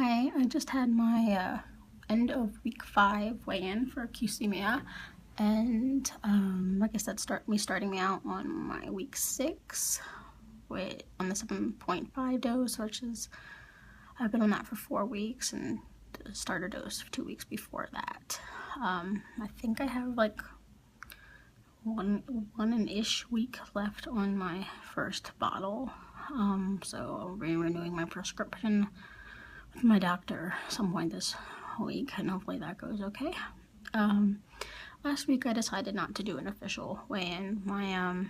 Hi, I just had my end of week 5 weigh-in for Qsymia, and I guess that's starting me out on my week 6 on the 7.5 dose, which is I've been on that for 4 weeks and the starter dose 2 weeks before that. I think I have like one-ish week left on my first bottle, so I'll be renewing my prescription with my doctor some point this week, and hopefully that goes okay. Last week I decided not to do an official weigh-in. My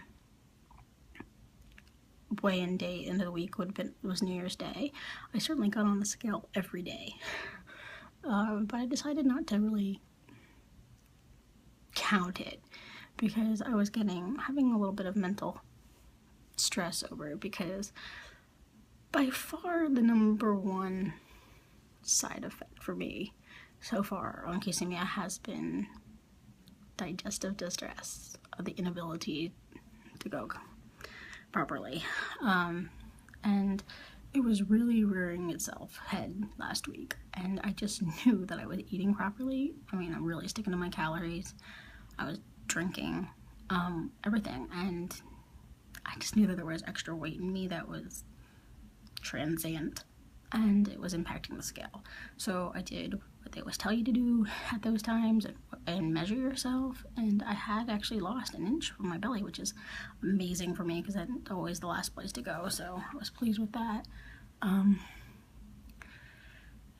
weigh-in day end of the week was New Year's Day. I certainly got on the scale every day, but I decided not to really count it because I was having a little bit of mental stress over it, because by far the number one side effect for me so far on Qsymia has been digestive distress, the inability to go properly, and it was really rearing itself head last week, and I just knew that I was eating properly. I mean, I'm really sticking to my calories. I was drinking, everything, and I just knew that there was extra weight in me that was transient, and it was impacting the scale. So I did what they always tell you to do at those times and measure yourself, and I had actually lost an inch from my belly, which is amazing for me because that's always the last place to go, so I was pleased with that.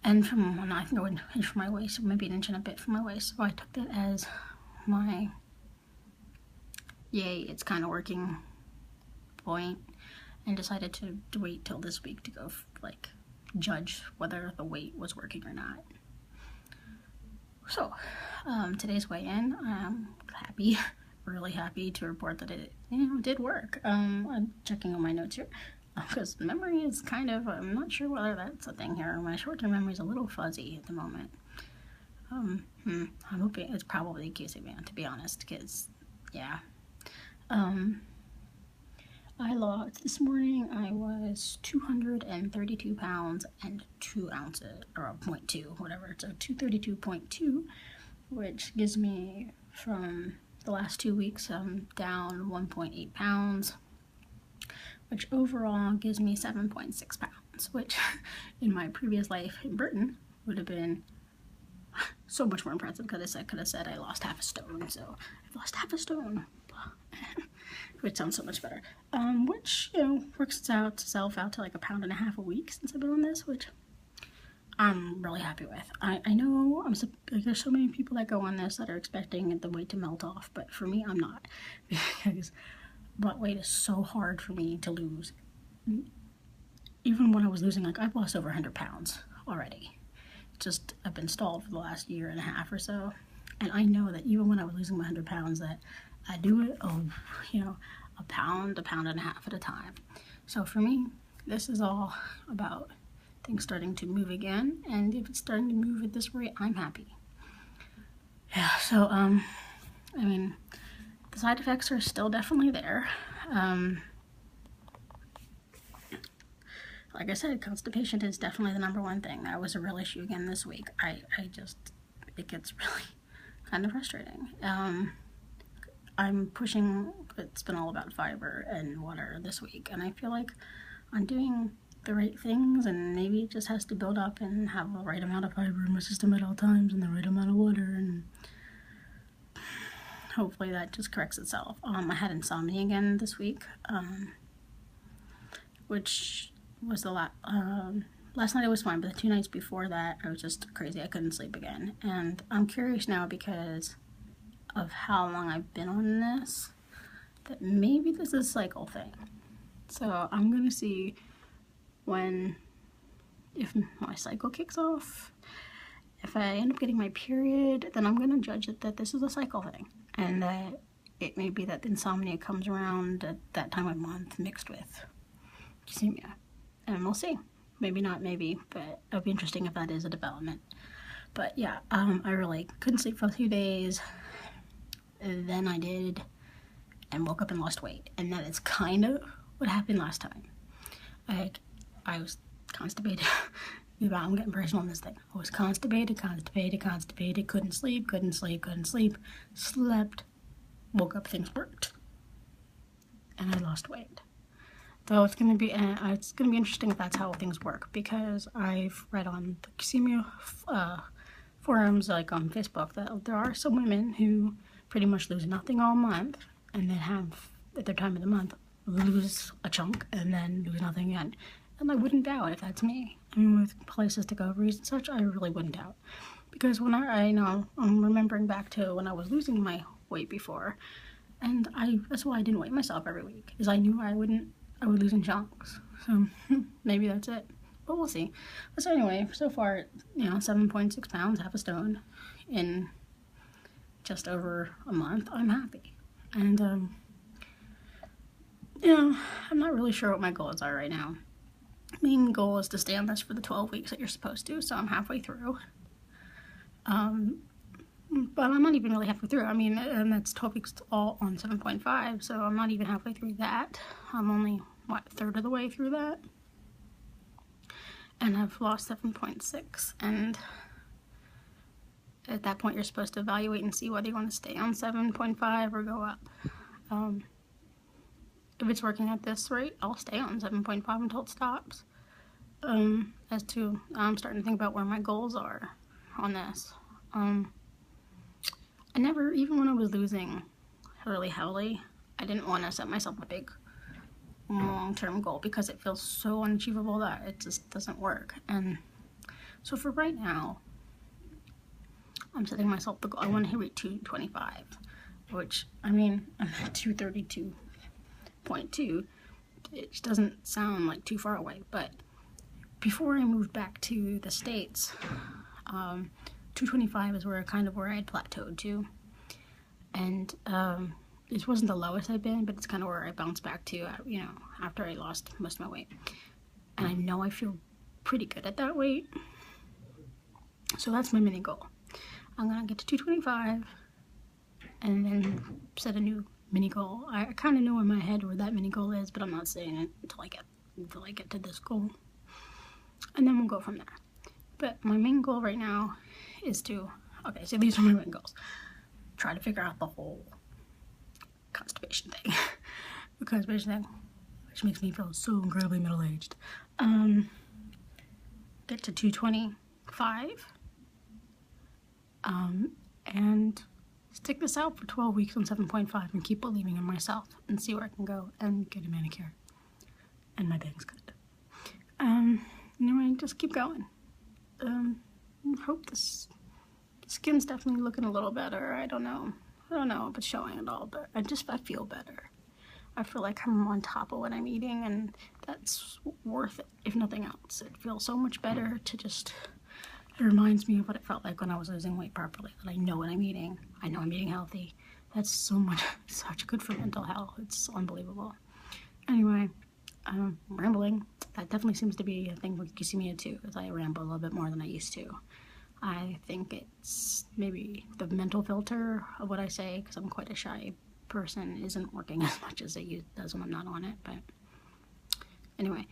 And from, I think, an inch from my waist, maybe an inch and a bit from my waist, so I took that as my yay, it's kind of working point, and decided to wait till this week to go judge whether the weight was working or not. So today's weigh-in, I'm happy, really happy to report that it did work. I'm checking on my notes here because memory is kind of, I'm not sure whether that's a thing here. My short-term memory is a little fuzzy at the moment. I'm hoping it's probably Qsymia, to be honest, because yeah. I lost, this morning I was 232 pounds and 2 ounces, or 0.2, whatever, so 232.2, which gives me, from the last 2 weeks, I'm down 1.8 pounds, which overall gives me 7.6 pounds, which in my previous life in Britain would have been so much more impressive, because I could have said I lost half a stone, so I've lost half a stone. Which sounds so much better, which, works itself out to like 1.5 pounds a week since I've been on this, which I'm really happy with. I know there's so many people that go on this that are expecting the weight to melt off, but for me, I'm not, because butt weight is so hard for me to lose. Even when I was losing, I've lost over 100 pounds already. Just, I've been stalled for the last 1.5 years or so, and I know that even when I was losing my 100 pounds, that I do it, 1.5 pounds, 1.5 pounds at a time. So for me, this is all about things starting to move again, and if it's starting to move at this rate, I'm happy. Yeah, so, I mean, the side effects are still definitely there. Like I said, constipation is definitely the number one thing. That was a real issue again this week. It gets really kind of frustrating. I'm pushing, it's been all about fiber and water this week, and I feel like I'm doing the right things, and maybe it just has to build up and have the right amount of fiber in my system at all times and the right amount of water, and hopefully that just corrects itself. I had insomnia again this week, which was last night it was fine, but the 2 nights before that I was just crazy. I couldn't sleep again, and I'm curious now, because of how long I've been on this, that maybe this is a cycle thing. So I'm gonna see if my cycle kicks off. If I end up getting my period, then I'm gonna judge it that this is a cycle thing, and that it may be that insomnia comes around at that time of month mixed with Qsymia, and we'll see. Maybe not, maybe, but it'll be interesting if that is a development. But yeah, I really couldn't sleep for a few days. Then I did, and woke up and lost weight, and that is kind of what happened last time. I was constipated Yeah, I'm getting personal on this thing. I was constipated, couldn't sleep, slept, woke up, things worked, and I lost weight. Though it's gonna be interesting if that's how things work, because I've read on the Qsymia forums, like on Facebook, that there are some women who pretty much lose nothing all month, and then have at their time of the month lose a chunk and then lose nothing again. And I wouldn't doubt if that's me. I mean, with polycystic ovaries and such, I really wouldn't doubt. Because when I know, I'm remembering back to when I was losing my weight before, and that's why I didn't weigh myself every week, is I knew I would lose in chunks. So maybe that's it. But we'll see. So anyway, so far, 7.6 pounds, half a stone, in just over a month. I'm happy. And, I'm not really sure what my goals are right now. Main goal is to stay on this for the 12 weeks that you're supposed to, so I'm halfway through. But I'm not even really halfway through. I mean, and that's 12 weeks all on 7.5, so I'm not even halfway through that. I'm only, a third of the way through that. And I've lost 7.6, and at that point you're supposed to evaluate and see whether you want to stay on 7.5 or go up. If it's working at this rate, I'll stay on 7.5 until it stops. I'm starting to think about where my goals are on this. I never, even when I was losing really heavily, I didn't want to set myself a big long-term goal because it feels so unachievable that it just doesn't work. And so for right now, I'm setting myself the goal. I want to hit 225, which, I mean, I'm at 232.2. It doesn't sound like too far away, but before I moved back to the States, 225 is where I had plateaued to, and it wasn't the lowest I've been, but it's kind of where I bounced back to, after I lost most of my weight. And I know I feel pretty good at that weight, so that's my mini goal. I'm gonna get to 225, and then set a new mini goal. I kind of know in my head where that mini goal is, but I'm not saying it until I get to this goal, and then we'll go from there. But my main goal right now is to, okay, so these are my main goals. Try to figure out the whole constipation thing, because which makes me feel so incredibly middle-aged. Get to 225, and stick this out for 12 weeks on 7.5 and keep believing in myself and see where I can go and get a manicure. And my bank's good. Anyway, just keep going. Hope the skin's definitely looking a little better. I don't know if it's showing at all, but I feel better. I feel like I'm on top of what I'm eating, and that's worth it, if nothing else. It feels so much better to just, it reminds me of what it felt like when I was losing weight properly, that I know what I'm eating. I know I'm eating healthy. That's such good for mental health. It's unbelievable. Anyway, rambling. That definitely seems to be a thing with Qsymia too, because I ramble a little bit more than I used to. I think it's maybe the mental filter of what I say, because I'm quite a shy person, isn't working as much as it does when I'm not on it. But anyway,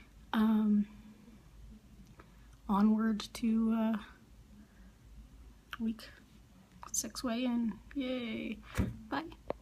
onward to week 6 weigh-in. Yay! Bye.